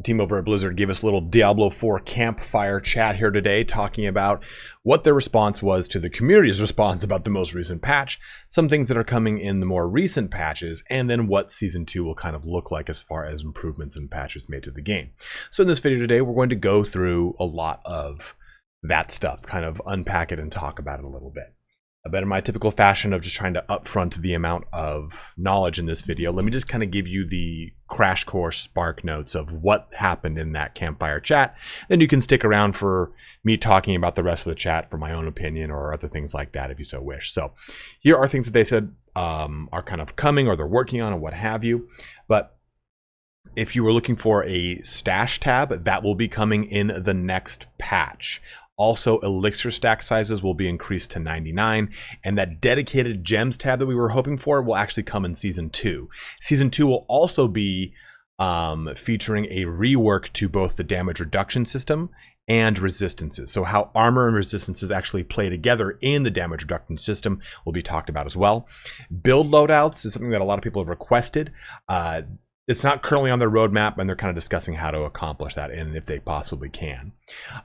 Team over at Blizzard gave us a little Diablo 4 Campfire Chat here today, talking about what their response was to the community's response about the most recent patch, some things that are coming in the more recent patches, and then what Season 2 will kind of look like as far as improvements and patches made to the game. So in this video today, we're going to go through a lot of that stuff, kind of unpack it and talk about it a little bit. But in my typical fashion of just trying to upfront the amount of knowledge in this video, let me just kind of give you the crash course spark notes of what happened in that Campfire Chat. Then you can stick around for me talking about the rest of the chat for my own opinion or other things like that if you so wish. So here are things that they said are kind of coming or they're working on or what have you. But if you were looking for a stash tab, that will be coming in the next patch. Also, elixir stack sizes will be increased to 99, and that dedicated gems tab that we were hoping for will actually come in Season 2. Season 2 will also be featuring a rework to both the damage reduction system and resistances. So how armor and resistances actually play together in the damage reduction system will be talked about as well. Build loadouts is something that a lot of people have requested. It's not currently on their roadmap, and they're kind of discussing how to accomplish that and if they possibly can.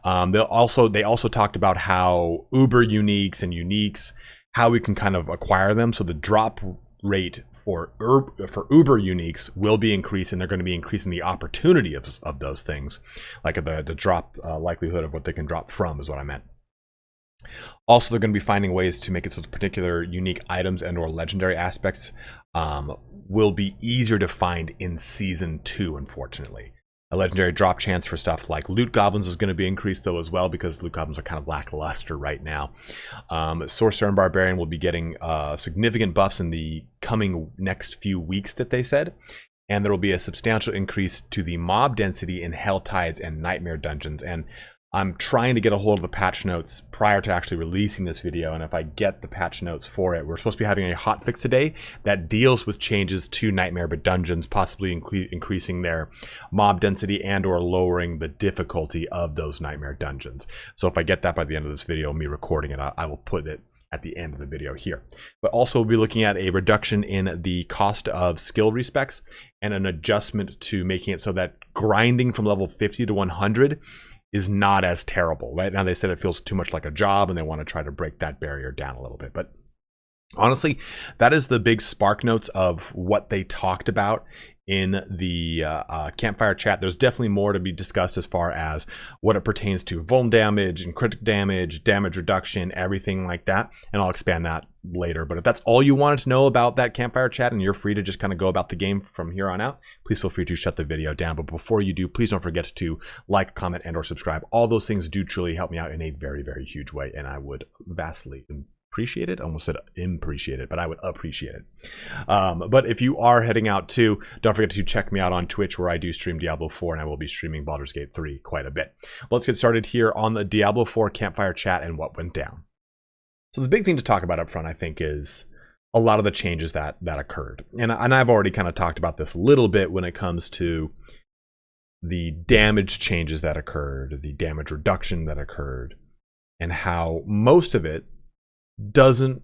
They also talked about how Uber uniques and uniques, how we can kind of acquire them. So the drop rate for Uber uniques will be increased, and they're going to be increasing the opportunity of those things, like the drop likelihood of what they can drop from is what I meant. Also, they're going to be finding ways to make it so the particular unique items and or legendary aspects will be easier to find in Season 2, unfortunately. A legendary drop chance for stuff like loot goblins is going to be increased though as well, because loot goblins are kind of lackluster right now. Sorcerer and Barbarian will be getting significant buffs in the coming next few weeks that they said. And there will be a substantial increase to the mob density in Hell Tides and Nightmare dungeons. And I'm trying to get a hold of the patch notes prior to actually releasing this video, and if I get the patch notes for it, we're supposed to be having a hotfix today that deals with changes to Nightmare dungeons, possibly increasing their mob density and or lowering the difficulty of those Nightmare dungeons. So if I get that by the end of this video, me recording it, I will put it at the end of the video here. But also we'll be looking at a reduction in the cost of skill respecs and an adjustment to making it so that grinding from level 50 to 100 is not as terrible. Right now they said it feels too much like a job, and they want to try to break that barrier down a little bit. But honestly, that is the big spark notes of what they talked about in the Campfire Chat. There's definitely more to be discussed as far as what it pertains to vuln damage and crit damage, damage reduction, everything like that. And I'll expand that later. But if that's all you wanted to know about that Campfire Chat and you're free to just kind of go about the game from here on out, please feel free to shut the video down. But before you do, please don't forget to like, comment, and or subscribe. All those things do truly help me out in a very, very huge way, and I would vastly appreciate it. I almost said appreciate it, but I would appreciate it. But if you are heading out too, don't forget to check me out on Twitch, where I do stream Diablo 4, and I will be streaming Baldur's Gate 3 quite a bit. Let's get started here on the Diablo 4 Campfire Chat and what went down. So the big thing to talk about up front, I think, is a lot of the changes that occurred. And I've already kind of talked about this a little bit when it comes to the damage changes that occurred, the damage reduction that occurred, and how most of it doesn't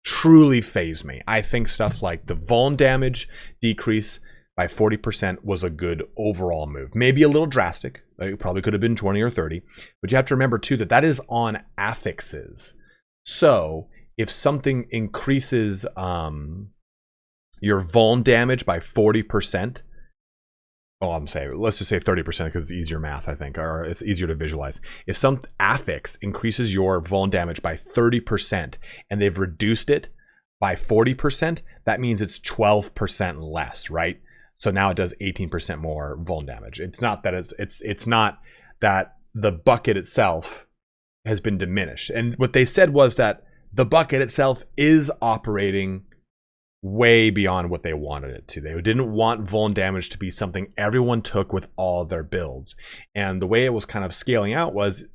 truly phase me. I think stuff like the vuln damage decrease by 40% was a good overall move. Maybe a little drastic. It probably could have been 20 or 30. But you have to remember too that is on affixes. So if something increases your vuln damage by 40%, let's just say 30% because it's easier math, I think, or it's easier to visualize. If some affix increases your vuln damage by 30% and they've reduced it by 40%, that means it's 12% less, right? So now it does 18% more vuln damage. It's not that it's not that the bucket itself has been diminished. And what they said was that the bucket itself is operating way beyond what they wanted it to. They didn't want vuln damage to be something everyone took with all their builds. And the way it was kind of scaling out was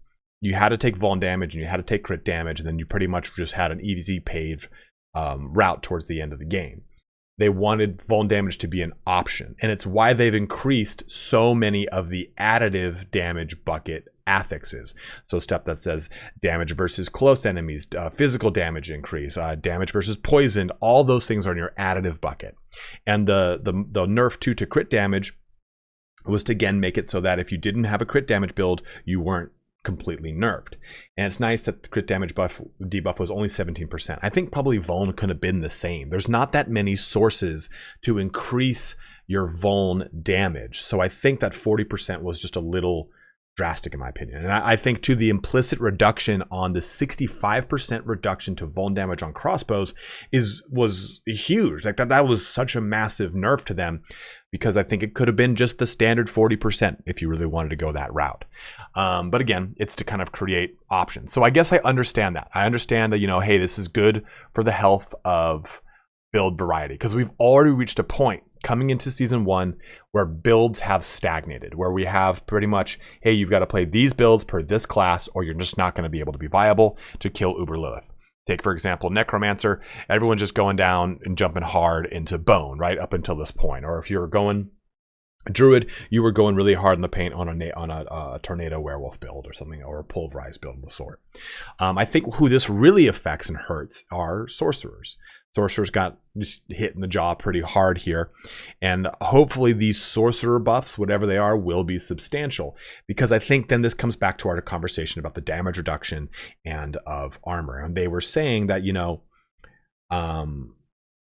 you had to take vuln damage and you had to take crit damage, and then you pretty much just had an easy paved route towards the end of the game. They wanted vuln damage to be an option, and it's why they've increased so many of the additive damage bucket affixes. So stuff that says damage versus close enemies, physical damage increase, damage versus poisoned, all those things are in your additive bucket. And the nerf 2 to crit damage was to again make it so that if you didn't have a crit damage build, you weren't completely nerfed. And it's nice that the crit damage debuff was only 17%. I think probably Vuln could have been the same. There's not that many sources to increase your Vuln damage. So I think that 40% was just a little drastic in my opinion. And I think to the implicit reduction on the 65% reduction to Vuln damage on crossbows was huge. Like that was such a massive nerf to them, because I think it could have been just the standard 40% if you really wanted to go that route. But again, it's to kind of create options. So I guess I understand that. I understand that, you know, hey, this is good for the health of build variety, because we've already reached a point coming into season 1 where builds have stagnated, where we have pretty much, hey, you've got to play these builds per this class or you're just not going to be able to be viable to kill Uber Lilith. Take, for example, Necromancer. Everyone's just going down and jumping hard into Bone, right, up until this point. Or if you're going Druid, you were going really hard in the paint on a Tornado Werewolf build or something, or a Pulverized build of the sort. I think who this really affects and hurts are Sorcerers. Sorcerers got just hit in the jaw pretty hard here, and hopefully these sorcerer buffs, whatever they are, will be substantial, because I think then this comes back to our conversation about the damage reduction and of armor. And they were saying that, you know,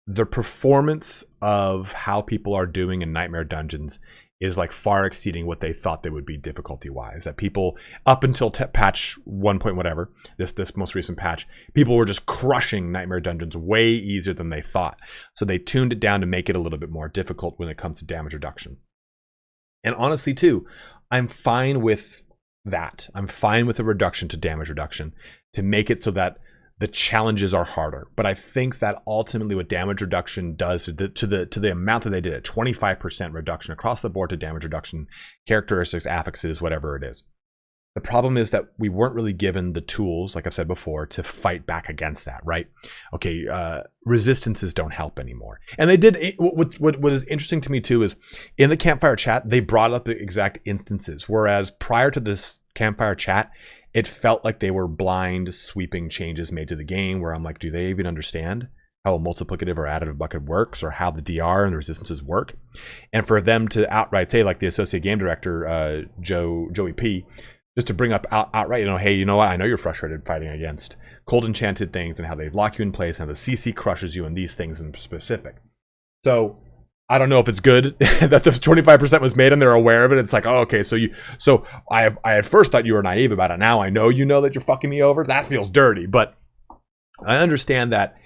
the performance of how people are doing in Nightmare Dungeons is like far exceeding what they thought they would be difficulty wise. That people up until patch 1 point whatever, this most recent patch, people were just crushing Nightmare Dungeons way easier than they thought. So they tuned it down to make it a little bit more difficult when it comes to damage reduction. And honestly too, I'm fine with that. I'm fine with a reduction to damage reduction to make it so that the challenges are harder. But I think that ultimately what damage reduction does to the amount that they did, a 25% reduction across the board to damage reduction, characteristics, affixes, whatever it is. The problem is that we weren't really given the tools, like I've said before, to fight back against that, right? Okay, resistances don't help anymore. And they did, what is interesting to me too is in the Campfire Chat, they brought up the exact instances, whereas prior to this Campfire Chat, it felt like they were blind, sweeping changes made to the game where I'm like, do they even understand how a multiplicative or additive bucket works, or how the DR and the resistances work? And for them to outright say, like the associate game director, Joey P., just to bring up outright, you know, hey, you know what? I know you're frustrated fighting against cold enchanted things and how they lock you in place and how the CC crushes you and these things in specific. So I don't know if it's good that the 25% was made and they're aware of it. It's like, oh, okay, so I at first thought you were naive about it. Now I know you know that you're fucking me over. That feels dirty, but I understand that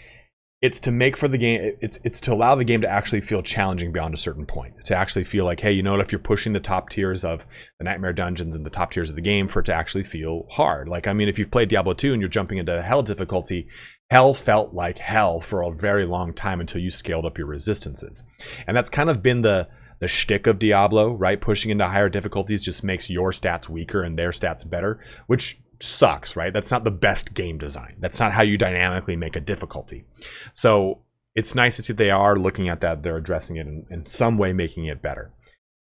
it's to make for the game. It's to allow the game to actually feel challenging beyond a certain point. To actually feel like, hey, you know what? If you're pushing the top tiers of the Nightmare Dungeons and the top tiers of the game, for it to actually feel hard. Like, I mean, if you've played Diablo 2 and you're jumping into hell difficulty, hell felt like hell for a very long time until you scaled up your resistances. And that's kind of been the shtick of Diablo, right? Pushing into higher difficulties just makes your stats weaker and their stats better, which sucks, right? That's not the best game design. That's not how you dynamically make a difficulty. So it's nice to see they are looking at that. They're addressing it in some way, making it better.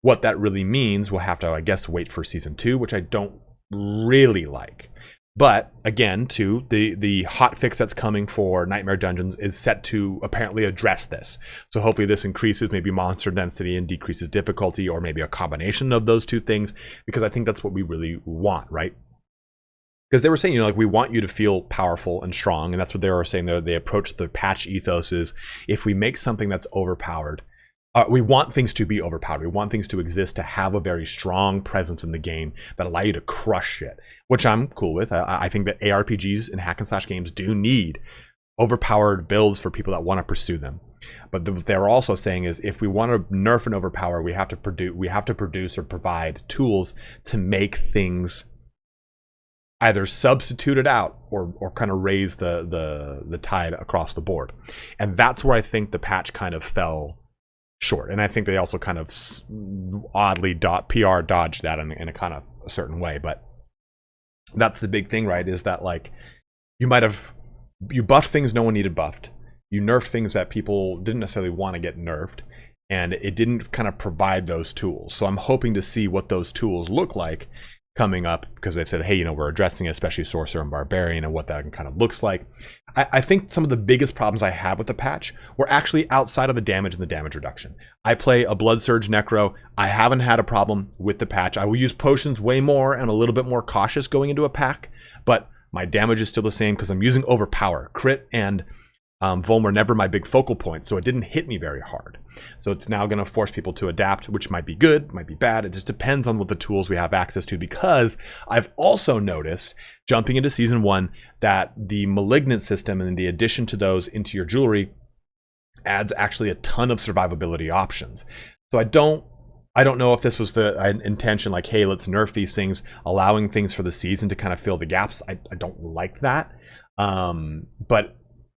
What that really means, we'll have to, I guess, wait for season 2, which I don't really like. But again, too, the hot fix that's coming for Nightmare Dungeons is set to apparently address this. So hopefully this increases maybe monster density and decreases difficulty, or maybe a combination of those two things, because I think that's what we really want, right? Because they were saying, you know, like, we want you to feel powerful and strong, and that's what they were saying. They approach the patch ethos is, if we make something that's overpowered, we want things to be overpowered. We want things to exist, to have a very strong presence in the game that allow you to crush shit, which I'm cool with. I think that ARPGs and hack and slash games do need overpowered builds for people that want to pursue them. But what they're also saying is, if we want to nerf and overpower, we have to produce or provide tools to make things either substitute it out or kind of raise the tide across the board. And that's where I think the patch kind of fell short. And I think they also kind of oddly PR dodged that in a kind of a certain way. But that's the big thing, right? Is that, like, you buffed things no one needed buffed. You nerfed things that people didn't necessarily want to get nerfed. And it didn't kind of provide those tools. So I'm hoping to see what those tools look like coming up because they've said, hey, we're addressing it, especially Sorcerer and Barbarian and what that kind of looks like. I think some of the biggest problems I had with the patch were actually outside of the damage and the damage reduction. I play a Blood Surge Necro. I haven't had a problem with the patch. I will use potions way more and a little bit more cautious going into a pack, but my damage is still the same because I'm using Overpower. Crit and Vuln were never my big focal point, so it didn't hit me very hard. So it's now going to force people to adapt, which might be good, might be bad. It just depends on what the tools we have access to, because I've also noticed, jumping into Season 1, that the Malignant system and the addition to those into your jewelry adds actually a ton of survivability options. So I don't know if this was the intention, like, hey, let's nerf these things, allowing things for the season to kind of fill the gaps. I don't like that. But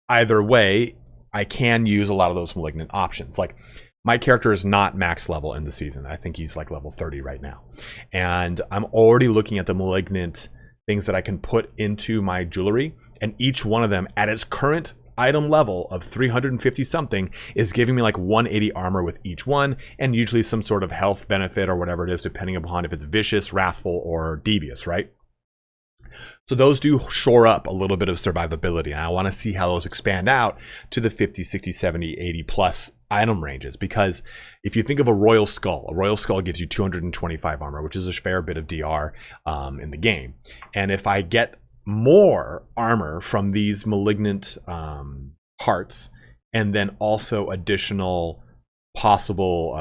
either way, I can use a lot of those Malignant options. Like, my character is not max level in the season. I think he's like level 30 right now. And I'm already looking at the Malignant things that I can put into my jewelry, and each one of them at its current item level of 350 something is giving me like 180 armor with each one, and usually some sort of health benefit or whatever it is, depending upon if it's vicious, wrathful, or devious, right? So those do shore up a little bit of survivability, and I want to see how those expand out to the 50, 60, 70, 80 plus item ranges, because if you think of a Royal Skull gives you 225 armor, which is a fair bit of DR in the game. And if I get more armor from these Malignant hearts, and then also additional possible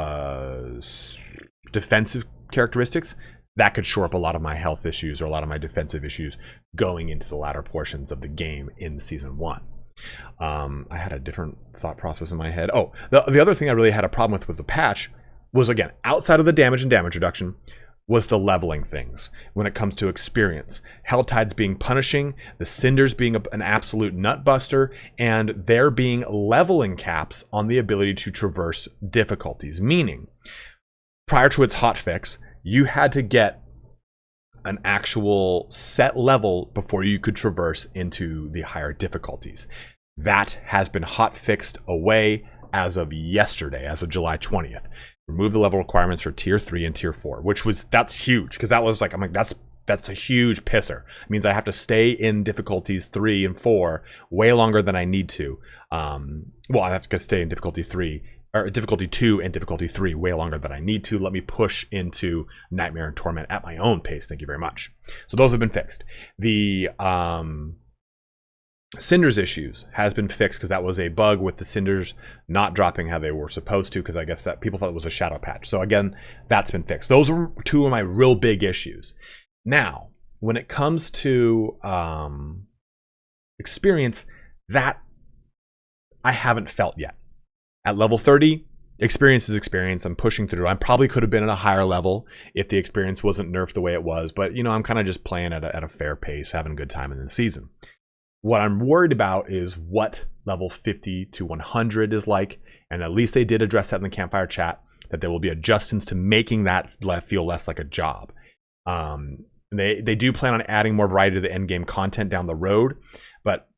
defensive characteristics, that could shore up a lot of my health issues or a lot of my defensive issues going into the latter portions of the game in Season 1. I had a different thought process in my head. Oh, the other thing I really had a problem with the patch was, again, outside of the damage and damage reduction, was the leveling things when it comes to experience. Helltides being punishing, the Cinders being an absolute nutbuster, and there being leveling caps on the ability to traverse difficulties. Meaning, prior to its hotfix, you had to get an actual set level before you could traverse into the higher difficulties. That has been hotfixed away as of yesterday, as of July 20th. Remove the level requirements for tier 3 and tier 4, that's huge, because that was like, I'm like, that's a huge pisser. It means I have to stay in difficulties 3 and 4 way longer than I need to. Well, I have to stay in difficulty 3, or difficulty 2 and difficulty 3 way longer than I need to. Let me push into Nightmare and Torment at my own pace. Thank you very much. So those have been fixed. The Cinders issues has been fixed, because that was a bug with the Cinders not dropping how they were supposed to, because I guess that people thought it was a shadow patch. So again, that's been fixed. Those were two of my real big issues. Now, when it comes to experience, that I haven't felt yet. At level 30, experience is experience. I'm pushing through. I probably could have been at a higher level if the experience wasn't nerfed the way it was, but I'm kind of just playing at a fair pace, having a good time in the season. What I'm worried about is what level 50 to 100 is like, and at least they did address that in the Campfire Chat, that there will be adjustments to making that feel less like a job. They do plan on adding more variety to the end game content down the road, but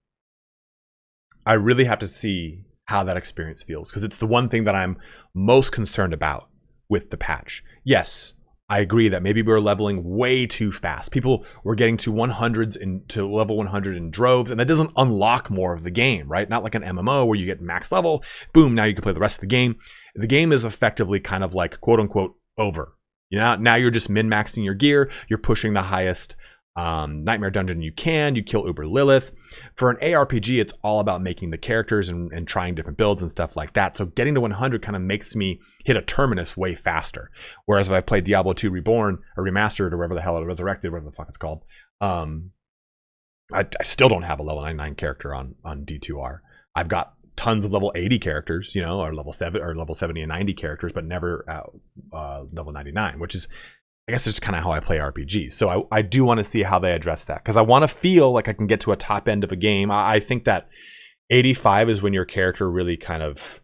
I really have to see how that experience feels, because it's the one thing that I'm most concerned about with the patch. Yes, I agree that maybe we were leveling way too fast. People were getting to 100s to level 100 in droves, and that doesn't unlock more of the game, right? Not like an MMO where you get max level, boom, now you can play the rest of the game. The game is effectively kind of like, quote unquote, over. Now you're just min-maxing your gear, you're pushing the highest Nightmare dungeon you kill Uber Lilith. For an ARPG, it's all about making the characters and trying different builds and stuff like that. So getting to 100 kind of makes me hit a terminus way faster. Whereas if I play Diablo 2 Reborn or Remastered or whatever the hell it Resurrected, whatever the fuck it's called, I still don't have a level 99 character on D2R. I've got tons of level 80 characters, or level 7 or level 70 and 90 characters, but never level 99, which is, I guess, it's kind of how I play RPGs. So I do want to see how they address that, because I want to feel like I can get to a top end of a game. I think that 85 is when your character really kind of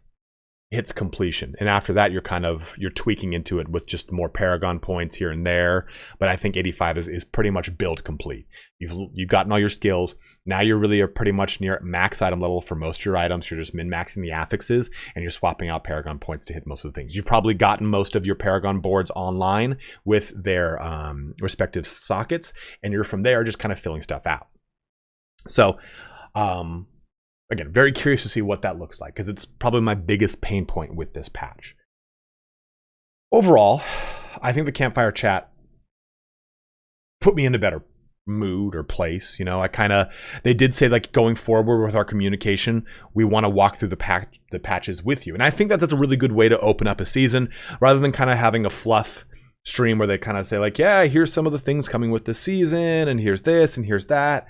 hits completion. And after that, you're tweaking into it with just more Paragon points here and there. But I think 85 is pretty much build complete. You've gotten all your skills. Now you're really pretty much near max item level for most of your items. You're just min-maxing the affixes and you're swapping out Paragon points to hit most of the things. You've probably gotten most of your Paragon boards online with their respective sockets, and you're from there just kind of filling stuff out. So, again, very curious to see what that looks like, because it's probably my biggest pain point with this patch. Overall, I think the Campfire Chat put me in a better mood or place. You know, they did say, like, going forward with our communication, we want to walk through the patches with you. And I think that's a really good way to open up a season, rather than kind of having a fluff stream where they kind of say, like, yeah, here's some of the things coming with the season, and here's this, and here's that.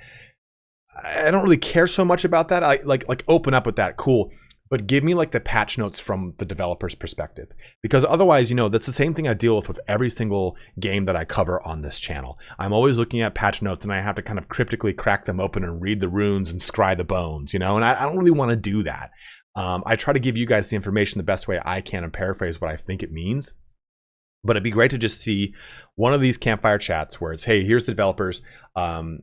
I don't really care so much about that. I like open up with that, cool, but give me like the patch notes from the developer's perspective, because otherwise, you know, that's the same thing I deal with every single game that I cover on this channel. I'm always looking at patch notes, and I have to kind of cryptically crack them open and read the runes and scry the bones, you know, and I don't really want to do that. I try to give you guys the information the best way I can and paraphrase what I think it means. But it'd be great to just see one of these Campfire Chats where it's, hey, here's the developers.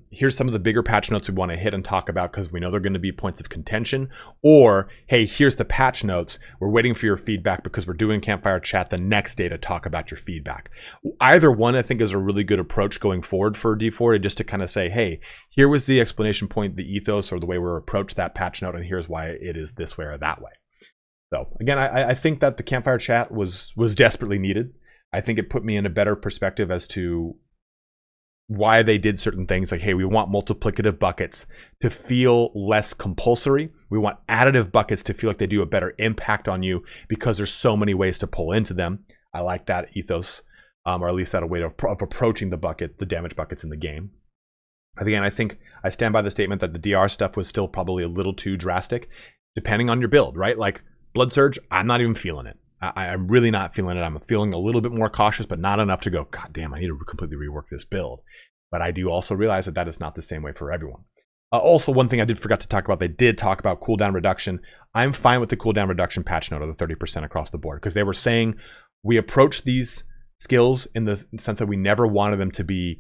Here's some of the bigger patch notes we want to hit and talk about because we know they're going to be points of contention. Or, hey, here's the patch notes. We're waiting for your feedback because we're doing Campfire Chat the next day to talk about your feedback. Either one, I think, is a really good approach going forward for D4, just to kind of say, hey, here was the explanation point, the ethos, or the way we're approached that patch note, and here's why it is this way or that way. So, again, I think that the Campfire Chat was desperately needed. I think it put me in a better perspective as to why they did certain things. Like, hey, we want multiplicative buckets to feel less compulsory. We want additive buckets to feel like they do a better impact on you because there's so many ways to pull into them. I like that ethos, or at least that a way of approaching the damage buckets in the game. Again, I think I stand by the statement that the DR stuff was still probably a little too drastic, depending on your build, right? Like Blood Surge, I'm not even feeling it. I'm really not feeling it. I'm feeling a little bit more cautious, but not enough to go, God damn, I need to completely rework this build. But I do also realize that is not the same way for everyone. Also, one thing I did forget to talk about, they did talk about cooldown reduction. I'm fine with the cooldown reduction patch note of the 30% across the board, because they were saying we approach these skills in the sense that we never wanted them to be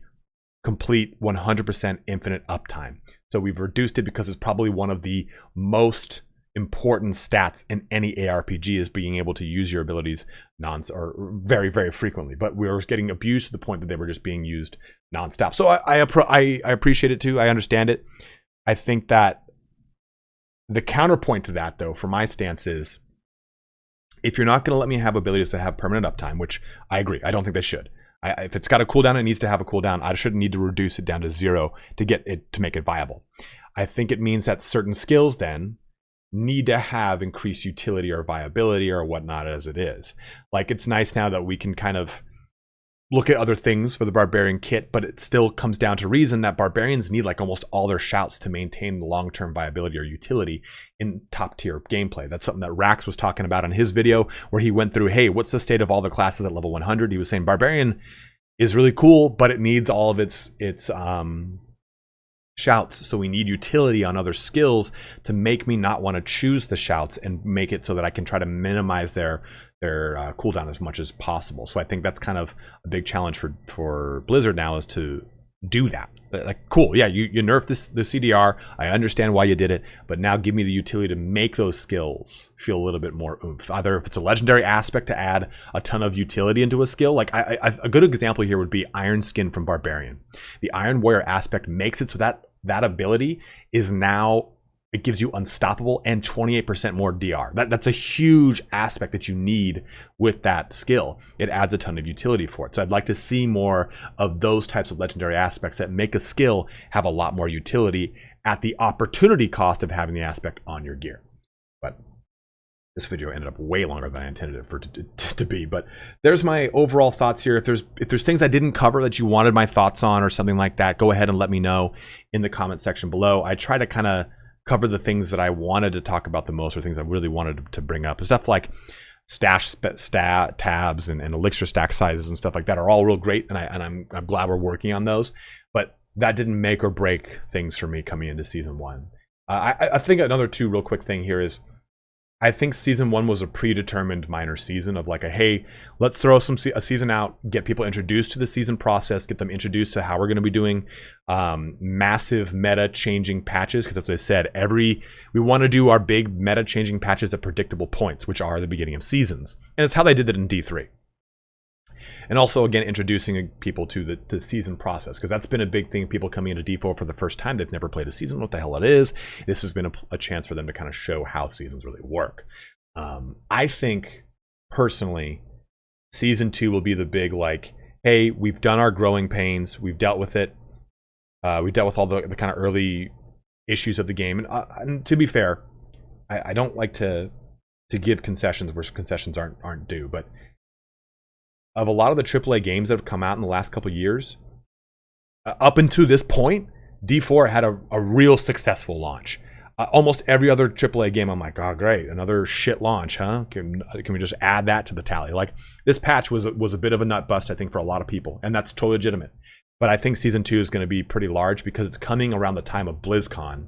complete 100% infinite uptime. So we've reduced it because it's probably one of the most important stats in any ARPG is being able to use your abilities very, very frequently. But we were getting abused to the point that they were just being used nonstop. So I appreciate it too. I understand it. I think that the counterpoint to that, though, for my stance is, if you're not going to let me have abilities that have permanent uptime, which I agree, I don't think they should. If it's got a cooldown, it needs to have a cooldown. I shouldn't need to reduce it down to 0 to get it to make it viable. I think it means that certain skills then need to have increased utility or viability or whatnot as it is. Like, it's nice now that we can kind of look at other things for the Barbarian kit, but it still comes down to reason that Barbarians need like almost all their shouts to maintain the long-term viability or utility in top-tier gameplay. That's something that Rax was talking about in his video, where he went through, hey, what's the state of all the classes at level 100? He was saying Barbarian is really cool, but it needs all of its shouts, so we need utility on other skills to make me not want to choose the shouts and make it so that I can try to minimize their cooldown as much as possible. So I think that's kind of a big challenge for Blizzard now, is to do that. Like, cool, yeah, you nerfed the CDR, I understand why you did it, but now give me the utility to make those skills feel a little bit more oomph. Either if it's a legendary aspect to add a ton of utility into a skill, like a good example here would be Iron Skin from Barbarian. The Iron Warrior aspect makes it so that ability is now, it gives you unstoppable and 28% more DR. That's a huge aspect that you need with that skill. It adds a ton of utility for it. So I'd like to see more of those types of legendary aspects that make a skill have a lot more utility at the opportunity cost of having the aspect on your gear. But this video ended up way longer than I intended it for to be. But there's my overall thoughts here. If there's things I didn't cover that you wanted my thoughts on or something like that, go ahead and let me know in the comment section below. I try to kind of cover the things that I wanted to talk about the most, or things I really wanted to bring up. Stuff like stash tabs and elixir stack sizes and stuff like that are all real great, and I'm glad we're working on those. But that didn't make or break things for me coming into season 1. I think another real quick thing here is, I think season 1 was a predetermined minor season of like hey, let's throw a season out, get people introduced to the season process, get them introduced to how we're going to be doing massive meta changing patches, because as I said, we want to do our big meta changing patches at predictable points, which are the beginning of seasons, and it's how they did it in D3. And also, again, introducing people to the season process, because that's been a big thing. People coming into D4 for the first time, they've never played a season, what the hell it is. This has been a chance for them to kind of show how seasons really work. I think, personally, season 2 will be the big, like, hey, we've done our growing pains. We've dealt with it. We dealt with all the kind of early issues of the game. And to be fair, I don't like to give concessions where concessions aren't due, but of a lot of the AAA games that have come out in the last couple of years, up until this point, D4 had a real successful launch. Almost every other AAA game, I'm like, oh, great, another shit launch, huh? Can we just add that to the tally? Like, this patch was a bit of a nut bust, I think, for a lot of people, and that's totally legitimate. But I think Season 2 is going to be pretty large because it's coming around the time of BlizzCon.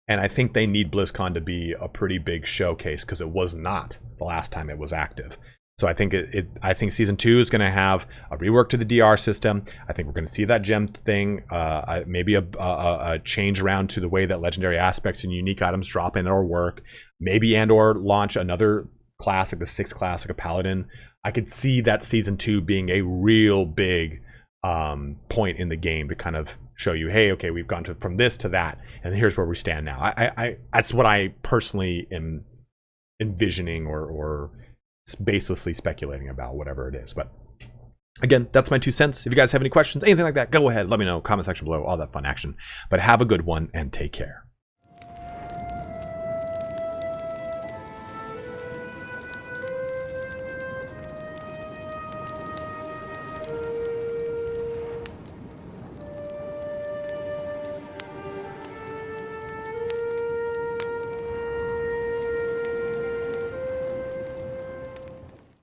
And I think they need BlizzCon to be a pretty big showcase, because it was not the last time it was active. So I think I think Season 2 is going to have a rework to the DR system. I think we're going to see that gem thing, maybe a change around to the way that legendary aspects and unique items drop in or work. Maybe or launch another class, like the 6th class, like a Paladin. I could see that Season 2 being a real big point in the game to kind of show you, hey, okay, we've gone from this to that, and here's where we stand now. I that's what I personally am envisioning or baselessly speculating about, whatever it is. But again, that's my 2 cents. If you guys have any questions, anything like that, go ahead, let me know. Comment section below, all that fun action. But have a good one and take care.